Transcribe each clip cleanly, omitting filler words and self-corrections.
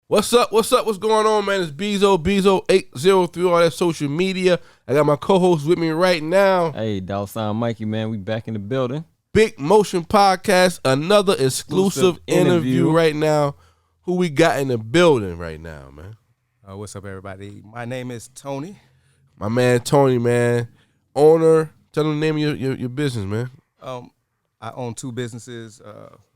What's up? What's going on, man? It's Bezo803, all that social media. I got my co-host with me right now. Hey, $sign Mikey, man. We back in the building. Big Motion Podcast, another exclusive interview right now. Who we got in the building right now, man? What's up, everybody? My name is Toney. My man Toney, man. Owner. Tell them the name of your business, man. I own two businesses.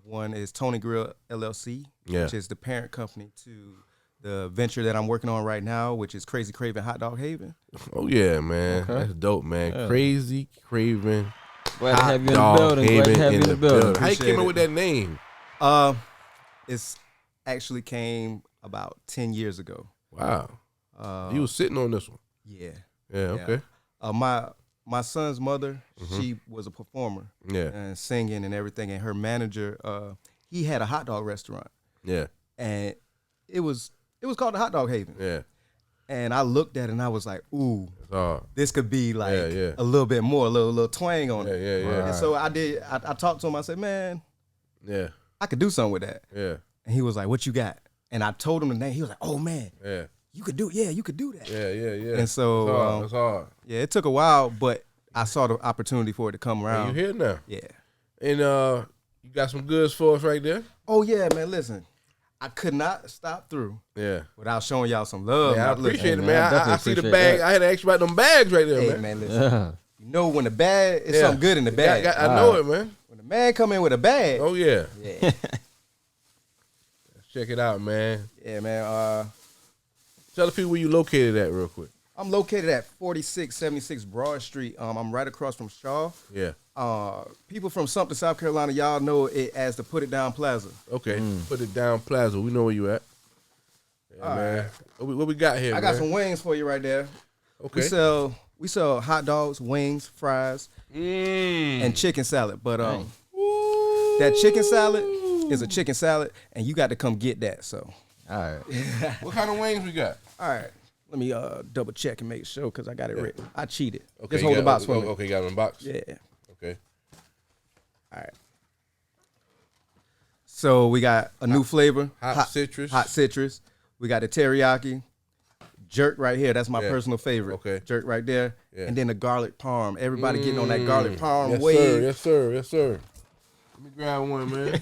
One is Toney Grill LLC, which is the parent company to the venture that I'm working on right now, which is Krazy Kraven Hot Dog Haven. Oh, yeah, man. Okay. That's dope, man. Yeah. Krazy Kraven Glad to have you in the building. Glad to have you in the building. How you came up with that name? It's actually came about 10 years ago. Wow. You was sitting on this one? Yeah. Yeah, okay. My son's mother, she was a performer, and singing and everything. And her manager, he had a hot dog restaurant. Yeah, and it was called the Hot Dog Haven. Yeah, and I looked at it and I was like, ooh, this could be like a little bit more, a little twang on it. Yeah. And so I did. I talked to him. I said, man, I could do something with that. Yeah, and he was like, what you got? And I told him the name. He was like, oh man, you could do that. Yeah. And so it's hard. Yeah, it took a while, but I saw the opportunity for it to come around. And you here now. Yeah. And you got some goods for us right there? Oh yeah, man. Listen, I could not stop through without showing y'all some love. Yeah, I appreciate it, man. I see the bag. I had to ask you about them bags right there, man. Man, listen. You know when the bag is something good in the bag. I know it, man. When the man come in with a bag. Oh yeah. Check it out, man. Yeah, man. Tell the people where you located at real quick. I'm located at 4676 Broad Street. I'm right across from Shaw. Yeah. People from Sumter, South Carolina, y'all know it as the Put It Down Plaza. Okay. Put It Down Plaza. We know where you at. Yeah, man. Right. What we got here, I got some wings for you right there. Okay. We sell hot dogs, wings, fries, and chicken salad. But that chicken salad is a chicken salad, and you got to come get that. So. All right. What kind of wings we got? All right. Let me double check and make sure because I got it written. I cheated. Okay, just hold the box for me. Okay, got it in the box? Yeah. Okay. All right. So we got a new flavor. Hot citrus. Hot citrus. We got the teriyaki. Jerk right here. That's my personal favorite. Okay. Jerk right there. Yeah. And then the garlic parm. Everybody getting on that garlic parm wave. Yes, sir. Let me grab one, man.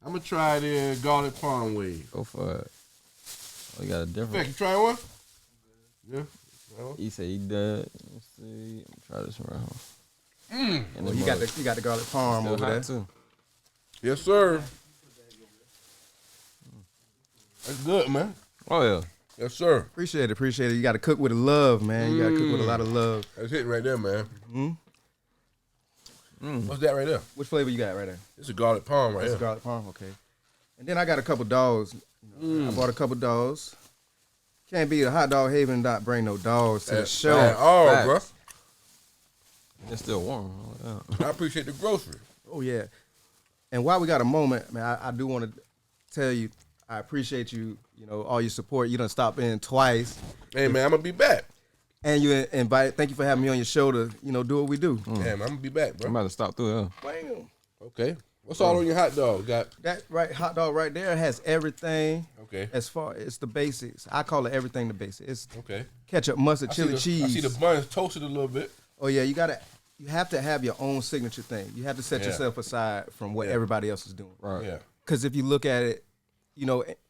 I'm going to try the garlic parm wave. Go for it. Oh, you got a different. Beck, you try one? Yeah. He said he did. Let's see. Try this one right here. Well, you got the garlic parm over there too. Yes, sir. That's good, man. Oh yeah. Yes, sir. Appreciate it. You got to cook with love, man. You got to cook with a lot of love. That's it right there, man. What's that right there? Which flavor you got right there? It's a garlic parm right here. It's a garlic parm, okay. And then I got a couple dogs. I bought a couple dogs. Can't be a Hot Dog Haven and not bring no dogs to the show. Bro. It's still warm. I appreciate the grocery. Oh, yeah. And while we got a moment, man, I do want to tell you, I appreciate you, all your support. You done stopped in twice. Hey, man, I'm going to be back. And you invited. Thank you for having me on your show to, do what we do. Yeah, man, I'm going to be back, bro. I'm about to stop through, Bam. Okay. What's all on your hot dog? Got that hot dog right there has everything. Okay. As far it's the basics. I call it everything the basics. It's ketchup, mustard, chili, cheese. I see the buns toasted a little bit. Oh yeah, you have to have your own signature thing. You have to set yourself aside from what everybody else is doing. Right. Yeah. Because if you look at it,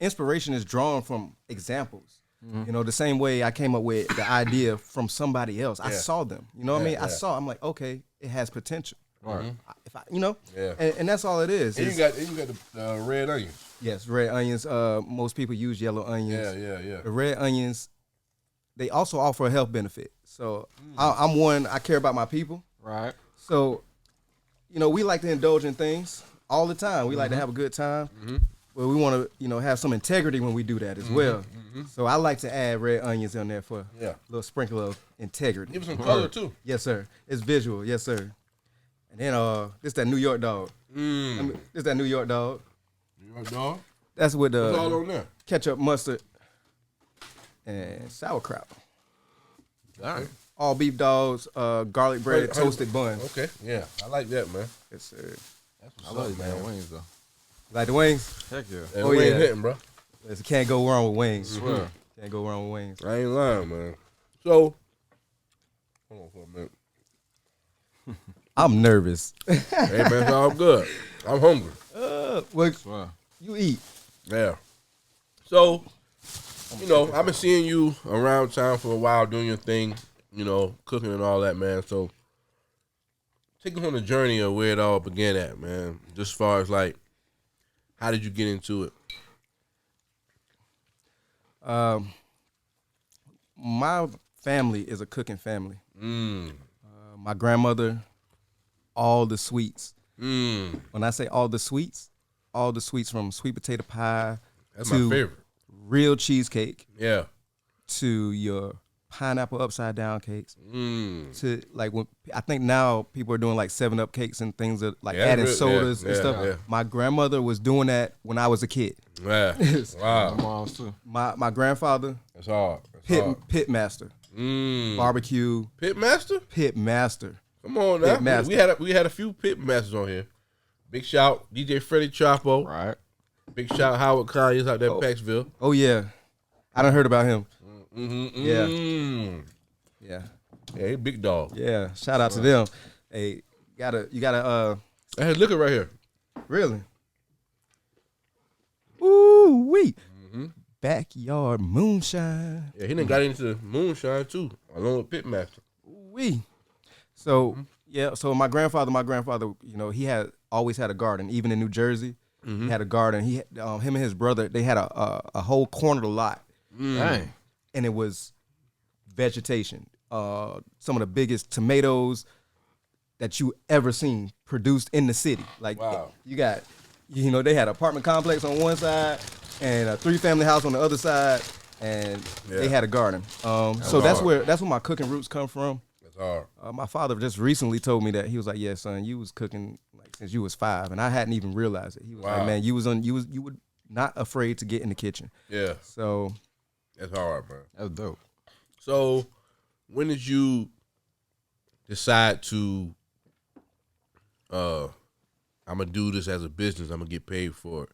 inspiration is drawn from examples. The same way I came up with the idea from somebody else. I saw them. You know what I mean? I'm like, okay, it has potential. Right. If and that's all it is. And you got the red onions. Yes, red onions. Most people use yellow onions. Yeah. The red onions, they also offer a health benefit. So I'm one. I care about my people. Right. So, we like to indulge in things all the time. We like to have a good time, but we want to, have some integrity when we do that as well. So I like to add red onions in there for a little sprinkle of integrity. Give it some color too. Yes, sir. It's visual. Yes, sir. And then this that New York dog. This that New York dog. New York dog? That's with what's all on there? Ketchup, mustard, and sauerkraut. All right. All beef dogs, garlic bread, toasted bun. Okay, yeah. I like that, man. Yes, sir. I love these damn wings though. Like the wings? Heck yeah. The wings hitting, bro. Can't go wrong with wings. Mm-hmm. Can't go wrong with wings. I ain't lying, man. So, hold on for a minute. I'm nervous. Hey, man, it's all good. I'm hungry. Well, you eat. Yeah. So, I've been seeing you around town for a while doing your thing, cooking and all that, man. So, take us on the journey of where it all began at, man. Just as far as, like, how did you get into it? My family is a cooking family. My grandmother, all the sweets. When I say all the sweets from sweet potato pie That's to my favorite. Real cheesecake. Yeah. To your pineapple upside down cakes. To like when I think now people are doing like 7-Up cakes and things that like adding sodas and stuff. Yeah. My grandmother was doing that when I was a kid. Yeah. Wow. My mom's too. My grandfather. That's hard. Pit master. Barbecue. Pit master? Pit master. Come on now. We had a few pit masters on here. Big shout DJ Freddie Chapo. Right. Big shout Howard Conyers out there in Paxville. Oh yeah. I done heard about him. Yeah. Yeah. Yeah, he big dog. Yeah. Shout out to them. Hey, you gotta I had liquor right here. Really? Ooh wee. Backyard moonshine. Yeah, he done got into moonshine too, along with Pitmaster. Ooh wee. So so my grandfather, he had always had a garden, even in New Jersey. He had a garden. He him and his brother, they had a whole corner of the lot. Dang. And it was vegetation. Some of the biggest tomatoes that you ever seen produced in the city. Like you got, they had an apartment complex on one side and a 3-family house on the other side, and they had a garden. That's where my cooking roots come from. That's hard. My father just recently told me that. He was like, "Yeah, son, you was cooking like since you was 5," and I hadn't even realized it. He was like, "Man, you were not afraid to get in the kitchen." Yeah. So that's hard, man. That's dope. So when did you decide to I'm gonna do this as a business, I'm gonna get paid for it?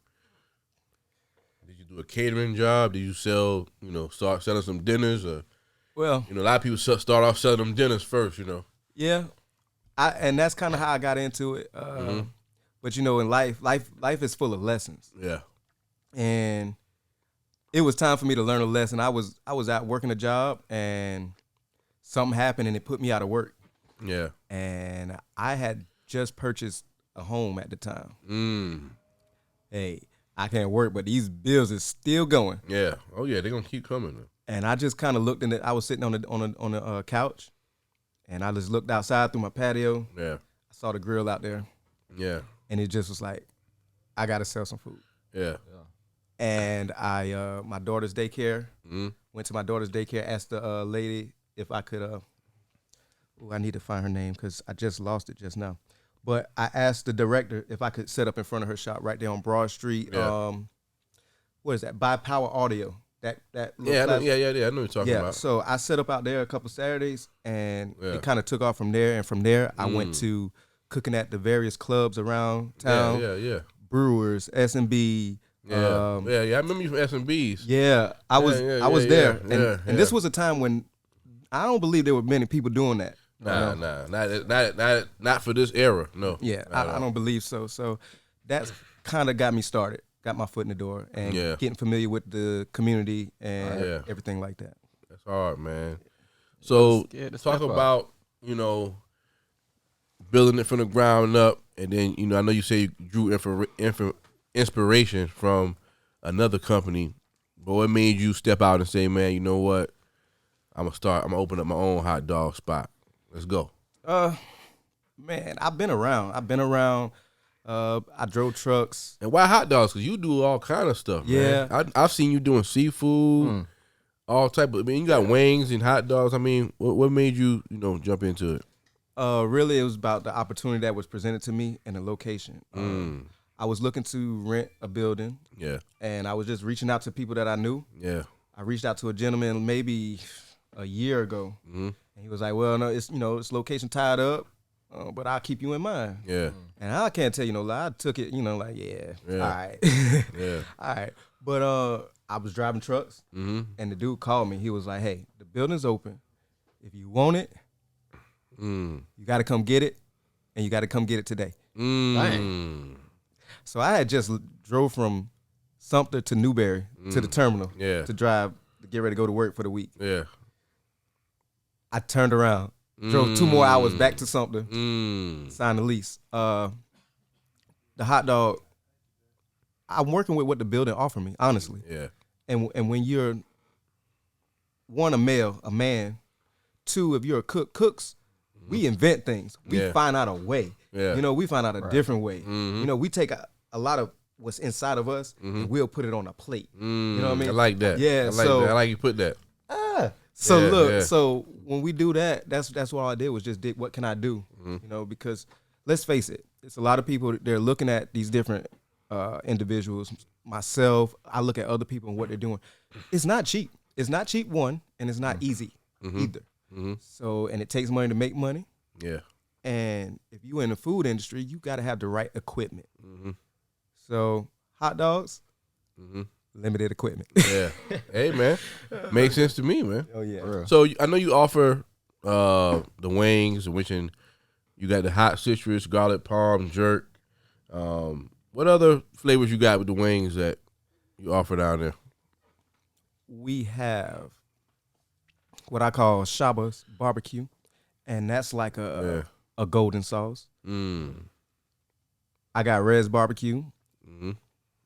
Did you do a catering job? Did you sell, start selling some dinners? Or, well, a lot of people start off selling them dinners first, Yeah, and that's kind of how I got into it. But in life is full of lessons. Yeah, and it was time for me to learn a lesson. I was out working a job, and something happened, and it put me out of work. Yeah, and I had just purchased a home at the time. Hey, I can't work, but these bills is still going. Yeah. Oh yeah, they're gonna keep coming. And I just kind of looked in it. I was sitting on the couch, and I just looked outside through my patio. Yeah. I saw the grill out there. Yeah. And it just was like, I gotta sell some food. Yeah. And I my daughter's daycare. Went to my daughter's daycare. Asked the lady if I could. I need to find her name because I just lost it just now. But I asked the director if I could set up in front of her shop right there on Broad Street. Yeah. What is that? By Power Audio. That I know what you're talking about. So I set up out there a couple Saturdays, and it kind of took off from there. And from there, I went to cooking at the various clubs around town. Yeah. Brewers, S&B. Yeah. I remember you from S&Bs. Yeah, I was there. And this was a time when I don't believe there were many people doing that. Nah, not for this era. No. Yeah, I don't believe so. So that's kind of got me started, got my foot in the door, and getting familiar with the community and everything like that. That's hard, man. So talk about building it from the ground up, and then I know you say you drew inspiration from another company, but what made you step out and say, man, you know what? I'm gonna open up my own hot dog spot. Let's go. Man, I've been around. I drove trucks. And why hot dogs? Because you do all kind of stuff, man. Yeah. I've seen you doing seafood, all type of. I mean, you got wings and hot dogs. I mean, what made you, jump into it? Really, it was about the opportunity that was presented to me and the location. I was looking to rent a building. Yeah. And I was just reaching out to people that I knew. Yeah. I reached out to a gentleman maybe a year ago. And he was like, well, no, it's location tied up, but I'll keep you in mind. Yeah. And I can't tell you no lie. I took it, all right. Yeah. All right. But I was driving trucks, and the dude called me. He was like, "Hey, the building's open. If you want it, you got to come get it, and you got to come get it today." Dang. So I had just drove from Sumter to Newberry to the terminal to drive to get ready to go to work for the week. Yeah. I turned around, drove 2 more hours back to Sumter, signed the lease. The hot dog, I'm working with what the building offered me, honestly. Yeah. And when you're, one, a man, 2, if you're a cook, cooks, we invent things. We find out a way. Yeah. You know, we find out a different way. You know, we take a lot of what's inside of us and we'll put it on a plate. You know what I mean? I like that. Yeah. I like that. I like you put that. So when we do that, that's what all I did was just did what can I do? You know, because let's face it, it's a lot of people, they're looking at these different individuals. Myself, I look at other people and what they're doing. It's not cheap. It's not cheap, one, and it's not easy either. So, and it takes money to make money. Yeah. And if you're in the food industry, you got to have the right equipment. So hot dogs, limited equipment. Yeah. Hey, man. Makes sense to me, man. Oh, yeah. So I know you offer the wings, which you got the hot citrus, garlic parm, jerk. What other flavors you got with the wings that you offer down there? We have what I call Shaba's barbecue, and that's like a golden sauce. I got Red's barbecue,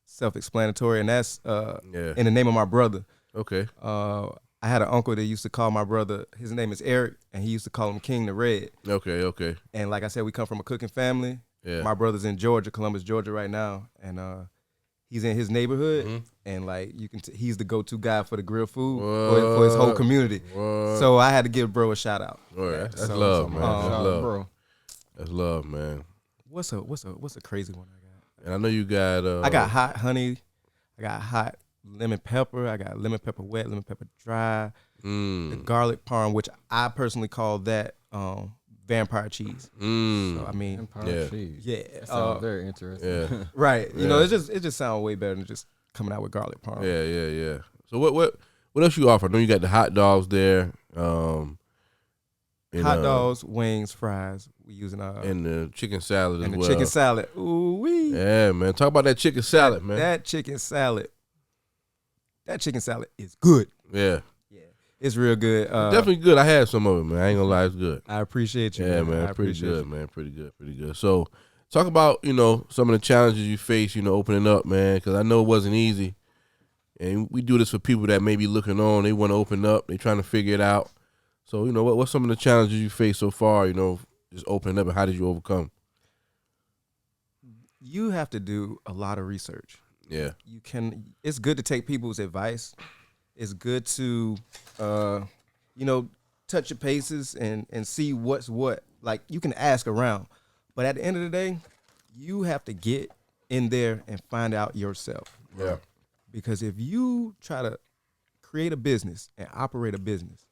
self-explanatory, and that's in the name of my brother. Okay. I had an uncle that used to call my brother, his name is Eric, and he used to call him King the Red. Okay. And like I said, we come from a cooking family. Yeah. My brother's in Georgia, Columbus, Georgia right now, and he's in his neighborhood, and like you can, he's the go-to guy for the grill food for his whole community. So I had to give bro a shout out. That's love, man. That's love, bro. That's love, man. What's a crazy one I got? And I know you got. I got hot honey. I got hot lemon pepper. I got lemon pepper wet, lemon pepper dry. The garlic parm, which I personally call that vampire cheese. So I mean, vampire cheese. Yeah, that sounds very interesting. Yeah. Right. You know, it just sounds way better than just coming out with garlic parm. Yeah. So what else you offer? I know you got the hot dogs there. Hot dogs, wings, fries. We using and the chicken salad as well. And the chicken salad. Ooh wee. Yeah, man. Talk about that chicken salad, man. That chicken salad is good. Yeah. It's real good. Definitely good. I had some of it, man. I ain't gonna lie, it's good. I appreciate you. Yeah, man. Pretty good, man. Pretty good. So, talk about some of the challenges you face, opening up, man. Because I know it wasn't easy, and we do this for people that may be looking on. They want to open up. They trying to figure it out. So, what's some of the challenges you face so far? Just opening up, and how did you overcome? You have to do a lot of research. Yeah. It's good to take people's advice. It's good to, touch your paces and see what's what. Like, you can ask around. But at the end of the day, you have to get in there and find out yourself. Yeah. Because if you try to create a business and operate a business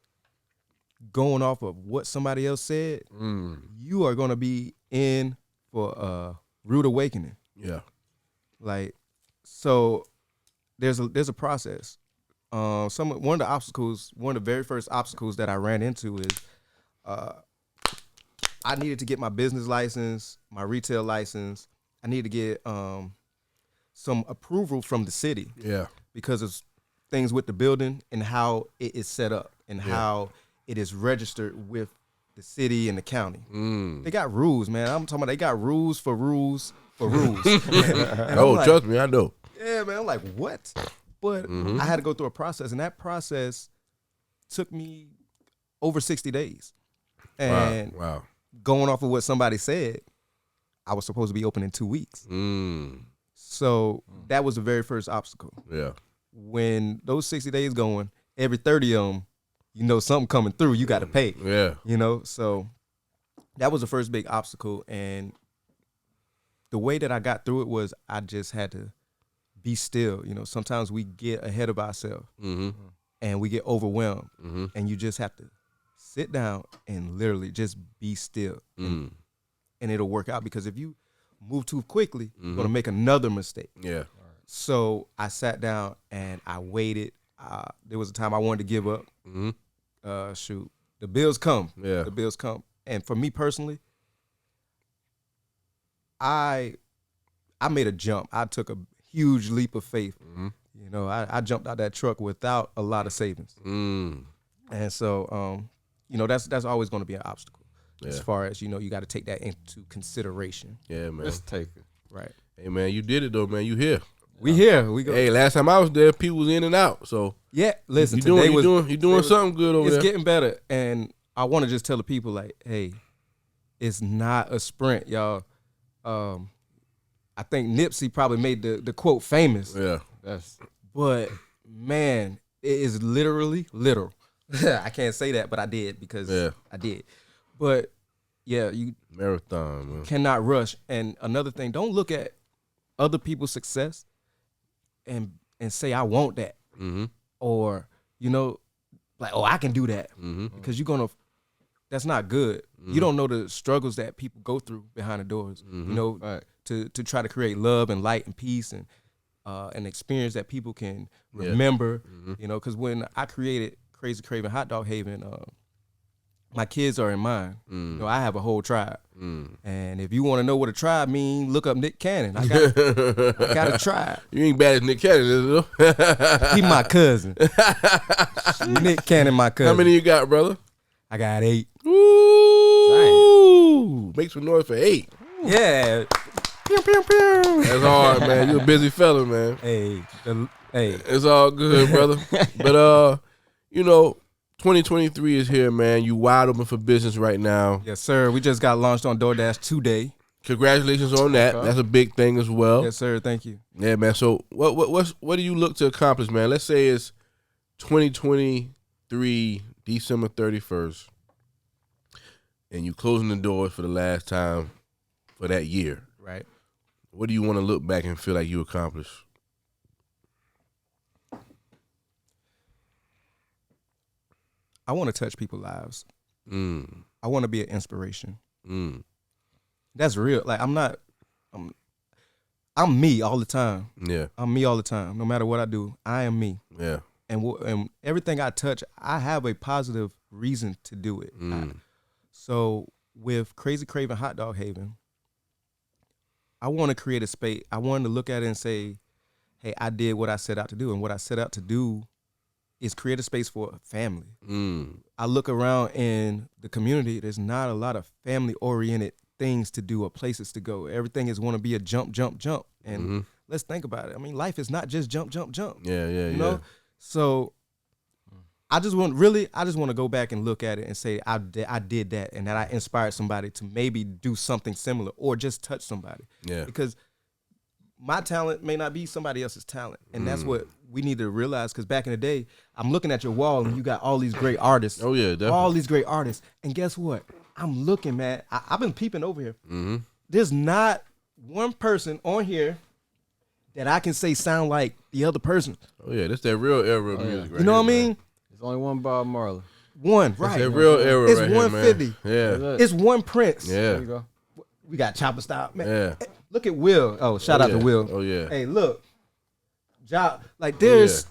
going off of what somebody else said, you are going to be in for a rude awakening. Yeah. Like, so there's a process. One of the very first obstacles that I ran into is I needed to get my business license, my retail license. I needed to get some approval from the city. Yeah. Because of things with the building and how it is set up and how it is registered with the city and the county. They got rules, man. I'm talking about they got rules for rules for rules. Trust me, I know. Yeah, man. I'm like, what? But I had to go through a process, and that process took me over 60 days. And wow. Going off of what somebody said, I was supposed to be open in 2 weeks. So that was the very first obstacle. Yeah. When those 60 days going, every 30 of them, something coming through, you got to pay. Yeah. So that was the first big obstacle. And the way that I got through it was I just had to be still. Sometimes we get ahead of ourselves and we get overwhelmed, and you just have to sit down and literally just be still, and it'll work out. Because if you move too quickly, you're gonna make another mistake. Yeah. So I sat down and I waited. There was a time I wanted to give up. Shoot, the bills come. Yeah, the bills come. And for me personally, I made a jump. I took a huge leap of faith. You know, I jumped out that truck without a lot of savings. And so, you know, that's always going to be an obstacle. As far as, you know, you got to take that into consideration. Yeah, man. Let's take it. Right. Hey, man, you did it though, man. You here? We here. We go. Hey, last time I was there, people was in and out. So yeah, listen, you doing something good over there. It's getting better, and I want to just tell the people like, hey, it's not a sprint, y'all. I think Nipsey probably made the quote famous. Yeah, but man, it is literally literal. I can't say that, but I did because I did. But yeah, you marathon, man. Cannot rush. And another thing, don't look at other people's success and say I want that, or you know, like I can do that, because you're gonna. That's not good. You don't know the struggles that people go through behind the doors. You know, to try to create love and light and peace and an experience that people can remember. You know, because when I created Krazy Kraven Hot Dog Haven, my kids are in mine. You know, I have a whole tribe. And if you want to know what a tribe means, look up Nick Cannon. I got a tribe. You ain't bad as Nick Cannon, is it? He my cousin. Nick Cannon, my cousin. How many you got, brother? I got 8. Ooh, make some noise for 8. Yeah. Pew, pew, pew. That's hard, man. You a busy fella, man. Hey. It's all good, brother. But you know, 2023 is here, man. You wide open for business right now. Yes, sir. We just got launched on DoorDash today. Congratulations on that. That's a big thing as well. Yes, sir. Thank you. Yeah, man. So what do you look to accomplish, man? Let's say it's 2023, December 31st, and you closing the doors for the last time for that year. Right. What do you want to look back and feel like you accomplished? I want to touch people's lives. I want to be an inspiration. That's real. Like I'm me all the time. Yeah. I'm me all the time. No matter what I do, I am me. Yeah. And everything I touch, I have a positive reason to do it. So with Krazy Kraven Hot Dog Haven, I want to create a space. I wanted to look at it and say, hey, I did what I set out to do. And what I set out to do is create a space for a family. I look around in the community, there's not a lot of family-oriented things to do or places to go. Everything is want to be a jump, jump, jump. And let's think about it. I mean, life is not just jump, jump, jump. Yeah. You know? So I just want to go back and look at it and say I did that, and that I inspired somebody to maybe do something similar or just touch somebody. Yeah. Because my talent may not be somebody else's talent, and that's what we need to realize. Because back in the day, I'm looking at your wall and you got all these great artists. Oh yeah, definitely. All these great artists, and guess what? I'm looking, man. I've been peeping over here. There's not one person on here that I can say sound like the other person. Oh yeah, that's that real era of music. Right, you know what I mean? There's only one Bob Marley. One, right? That's that real era. It's right 150. Here, man. It's one Prince. Yeah. There you go. We got Chopper Style, man. Yeah. Look at Will. Oh, shout out to Will. Oh yeah. Hey, look, like there's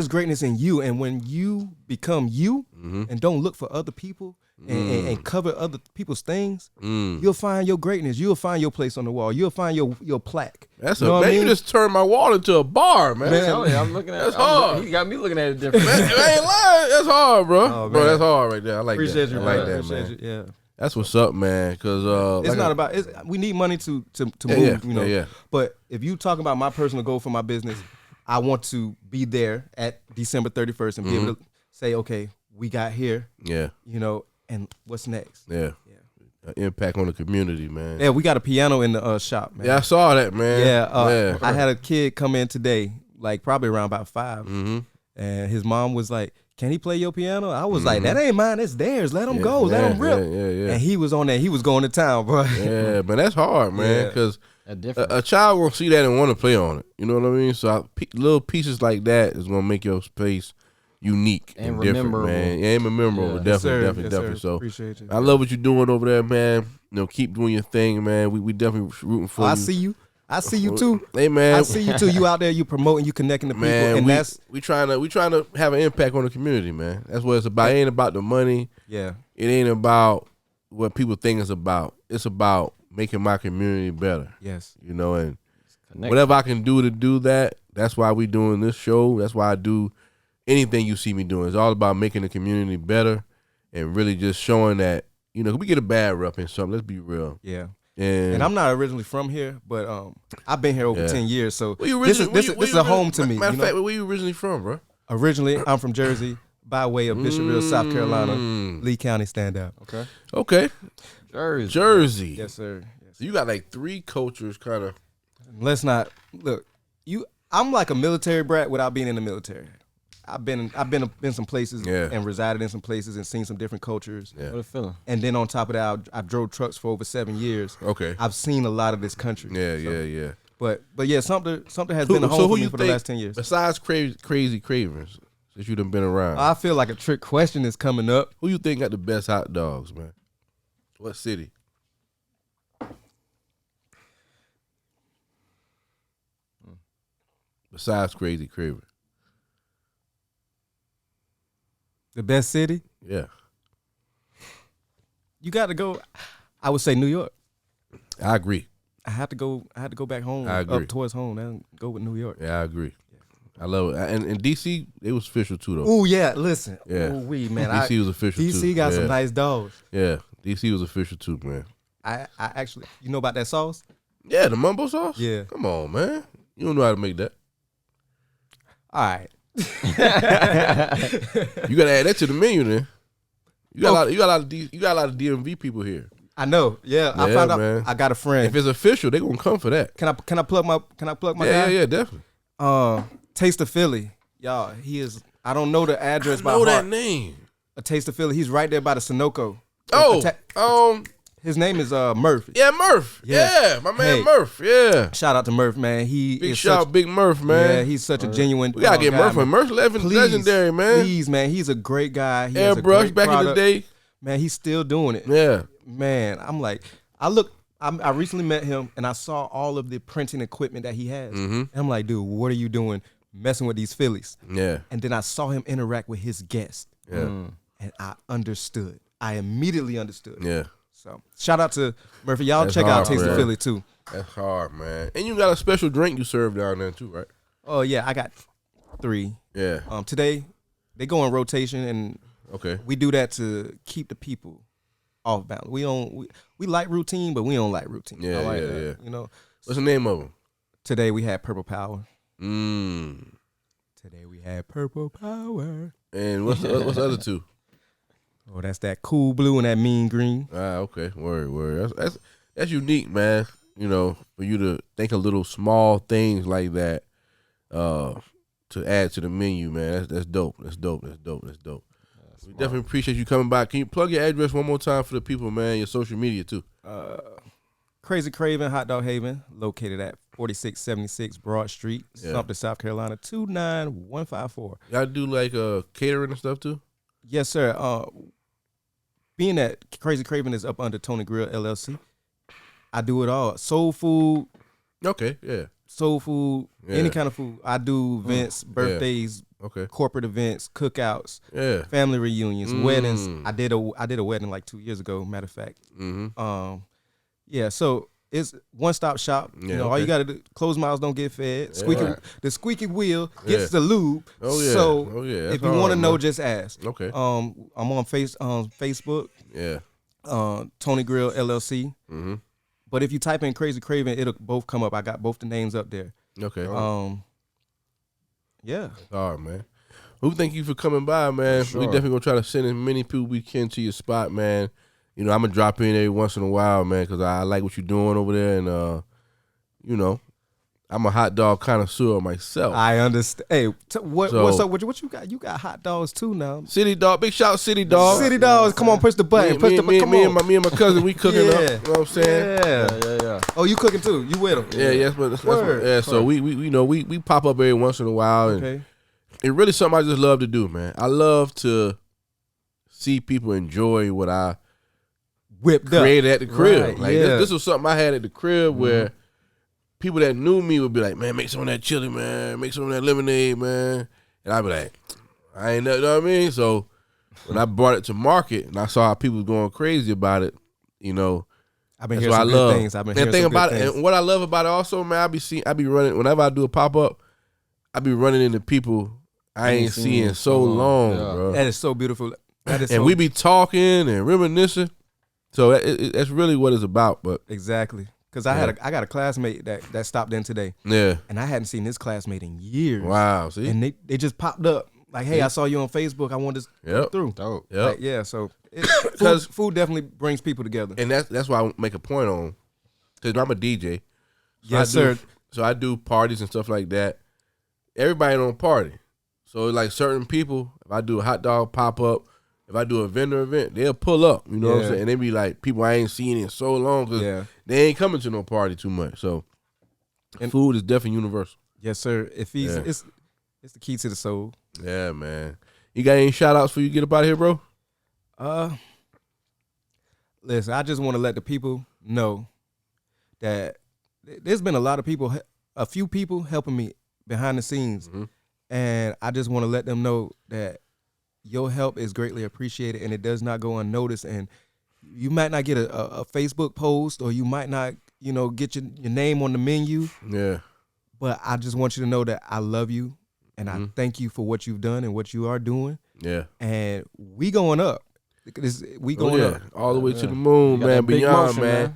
greatness in you, and when you become you and don't look for other people and cover other people's things, you'll find your greatness. You'll find your place on the wall. You'll find your plaque. That's man. You just turned my wall into a bar, man. I'm looking at. That's hard. He got me looking at it different. Man, I ain't lying. That's hard, bro. Oh, bro, that's hard right there. I like Appreciate that. You, I like man. that, Appreciate man. You. Yeah. That's what's up, man. Because it's not about. We need money to move. You know. Yeah. But if you talking about my personal goal for my business, I want to be there at December 31st and be able to say, okay, we got here. Yeah. You know, and what's next? Yeah. Impact on the community, man. Yeah, we got a piano in the shop, man. Yeah, I saw that, man. Yeah, I had a kid come in today, like probably around about 5, and his mom was like, "Can he play your piano?" I was like, "That ain't mine, it's theirs. Let him go, let him rip." Yeah. And he was on that. He was going to town, bro. Yeah, but that's hard, man, because a child won't see that and want to play on it. You know what I mean? So little pieces like that is gonna make your space unique and different, man. Yeah, and memorable. Definitely. So appreciate you. I love what you're doing over there, man. You know, keep doing your thing, man. We definitely rooting for you. I see you. I see you too. Hey man, I see you too. You out there, you promoting, you connecting to people, and we trying to have an impact on the community, man. That's what it's about. It ain't about the money. Yeah. It ain't about what people think it's about. It's about making my community better. Yes. You know, and whatever I can do to do that, that's why we doing this show. That's why I do anything you see me doing. It's all about making the community better and really just showing that, you know, we get a bad rep in something. Let's be real. Yeah. And I'm not originally from here, but I've been here over 10 years, so this is a home to me. Matter of fact, where you originally from, bro? Originally, I'm from Jersey, by way of Bishopville, South Carolina. Lee County, stand out. Okay. Jersey. Yes, sir. So you got like 3 cultures, kind of. Let's not look. I'm like a military brat without being in the military. I've been some places and resided in some places and seen some different cultures. Yeah. What a feeling. And then on top of that, I drove trucks for over 7 years. Okay. I've seen a lot of this country. Yeah. But yeah, something has been a home for me for the last 10 years. Besides Krazy Cravens, since you done been around, I feel like a trick question is coming up. Who you think got the best hot dogs, man? What city? Besides Krazy Kraven. The best city? Yeah. You got to go. I would say New York. I agree. I had to go back home. I agree. Up towards home and go with New York. Yeah, I agree. I love it. And DC, it was official too, though. Oh yeah, listen. Yeah. Ooh, man. DC was official too. DC got some nice dogs. Yeah, DC was official too, man. I actually, you know about that sauce? Yeah, the mumbo sauce. Yeah. Come on, man. You don't know how to make that. All right. You gotta add that to the menu, then. You got a lot of DMV people here. I know. Yeah, I found out. Man. I got a friend. If it's official, they gonna come for that. Can I plug my guy? Yeah, definitely. Taste of Philly, y'all. He is. I don't know the address by heart. I know that name. A Taste of Philly. He's right there by the Sunoco. His name is Murph. Yeah, Murph. Yeah, my man Murph. Yeah. Shout out to Murph, man. Big Murph, man. Yeah, he's such a genuine. We gotta get Murph. Murph's legendary, man. Please, man. He's a great guy. He Airbrush back in the day. Man, he's still doing it. Yeah. Man, I'm like, I recently met him and I saw all of the printing equipment that he has. Mm-hmm. And I'm like, dude, what are you doing messing with these Phillies? Yeah. And then I saw him interact with his guests. Yeah. And I understood. I immediately understood. Yeah. So shout out to Murphy. Y'all check out Taste of Philly too. That's hard, man. And you got a special drink you serve down there too, right? Oh yeah, I got 3. Yeah. Today they go in rotation and we do that to keep the people off balance. We like routine, but we don't like routine. Yeah, like yeah. You know. What's the name of them? Today we had Purple Power. Today we had Purple Power. And what's the other 2? Oh, that's that Cool Blue and that Mean Green. Okay. Word. That's unique, man. You know, for you to think of little small things like that to add to the menu, man. That's dope. That's dope. We definitely appreciate you coming by. Can you plug your address one more time for the people, man? Your social media too. Krazy Kraven Hot Dog Haven, located at 4676 Broad Street, Sumter, South Carolina 29154. Y'all do like catering and stuff too? Yes, sir. Being that Krazy Kraven is up under Toney Grill LLC, I do it all. Soul food. Okay, yeah. Soul food, any kind of food. I do events, birthdays, corporate events, cookouts, family reunions, weddings. I did a wedding like 2 years ago, matter of fact. So it's one-stop shop. You know, all you got to do, closed mouths don't get fed. The squeaky wheel gets the lube. So if you want to know, just ask. Okay. I'm on Facebook. Yeah. Toney Grill LLC. Mm-hmm. But if you type in Krazy Kraven, it'll both come up. I got both the names up there. Okay. Yeah. All right, man. Well, thank you for coming by, man. Sure. We definitely gonna try to send as many people we can to your spot, man. You know, I'm gonna drop in every once in a while, man, because I like what you're doing over there, and you know, I'm a hot dog connoisseur myself. I understand. Hey, what's up? What you got? You got hot dogs too now. City Dog, big shout out City Dog. City Dogs, come on, push the button. Me and my cousin, we cooking up. You know what I'm saying? Yeah. Oh, you cooking too? You with them? Yeah, yes, but so we pop up every once in a while, and it's really something I just love to do, man. I love to see people enjoy what I created at the crib. Right, like this was something I had at the crib where people that knew me would be like, man, make some of that chili, man. Make some of that lemonade, man. And I'd be like, I ain't know what I mean? So when I brought it to market and I saw how people was going crazy about it, you know, I've been hearing some good things. I've been hearing some good things. And what I love about it also, man, I be running, whenever I do a pop-up, I be running into people I ain't seeing so long, bro. That is so beautiful. And we be talking and reminiscing. So that's really what it's about. But exactly. Because I got a classmate that stopped in today. Yeah. And I hadn't seen this classmate in years. Wow. See? And they just popped up. Like, hey, I saw you on Facebook. I wanted to come through. Dope. Yep. Like, yeah, so food definitely brings people together. And that's why I make a point on, because I'm a DJ. So yes, sir. So I do parties and stuff like that. Everybody don't party. So like certain people, if I do a hot dog pop-up, if I do a vendor event, they'll pull up. You know what I'm saying? And they be like, people I ain't seen in so long because they ain't coming to no party too much. So and food is definitely universal. Yes, sir. It feeds, it's the key to the soul. Yeah, man. You got any shout outs for you get up out of here, bro? Listen, I just want to let the people know that there's been a few people helping me behind the scenes. Mm-hmm. And I just want to let them know that your help is greatly appreciated and it does not go unnoticed. And you might not get a Facebook post or you might not, get your name on the menu. Yeah. But I just want you to know that I love you and I thank you for what you've done and what you are doing. Yeah. And we going up. We going up. All the way to the moon, man. Beyond, man.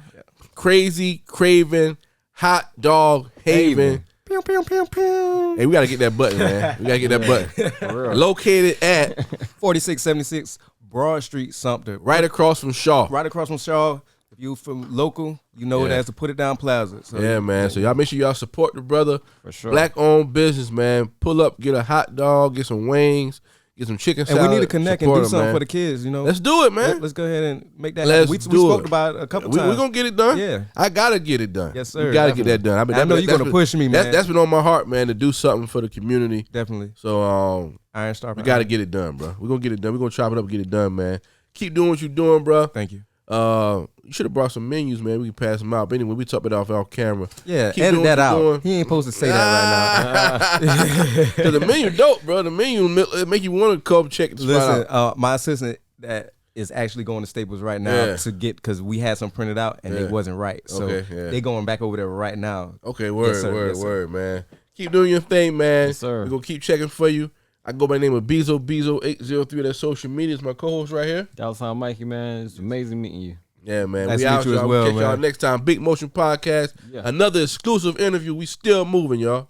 Krazy, Kraven, Hot Dog, Haven. Pew, pew, pew, pew. Hey, we got to get that button, man. We got to get that button. Located at 4676 Broad Street, Sumter. Right across from Shaw. Right across from Shaw. If you from local, you know it as the Put It Down Plaza. So, yeah, man. So y'all make sure y'all support the brother. For sure. Black-owned business, man. Pull up, get a hot dog, get some wings, get some chicken salad. And we need to connect and do something for the kids, Let's do it, man. Let's go ahead and make that happen. We spoke about it a couple times. We're going to get it done. Yeah. I got to get it done. Yes, sir. We got to get that done. I know you're going to push me, man. That's been on my heart, man, to do something for the community. Definitely. So Iron Star. We got to get it done, bro. We're going to get it done. We're going to chop it up and get it done, man. Keep doing what you're doing, bro. Thank you. You should have brought some menus, man. We can pass them out. But anyway, we top it off off camera. Yeah, edit that out. Doing. He ain't supposed to say that right now. Cause the menu dope, bro. The menu make you want to come check the spot out. My assistant that is actually going to Staples right now to get, because we had some printed out and it wasn't right. So they going back over there right now. Okay, word, man. Keep doing your thing, man. Yes, sir. We're going to keep checking for you. I go by the name of Bezo803. That's social media. It's my co-host right here. Dallas Mikey, man. It's amazing meeting you. Yeah, man. Nice we to out, meet you y'all. as well, We'll catch y'all next time. Big Motion Podcast. Yeah. Another exclusive interview. We still moving, y'all.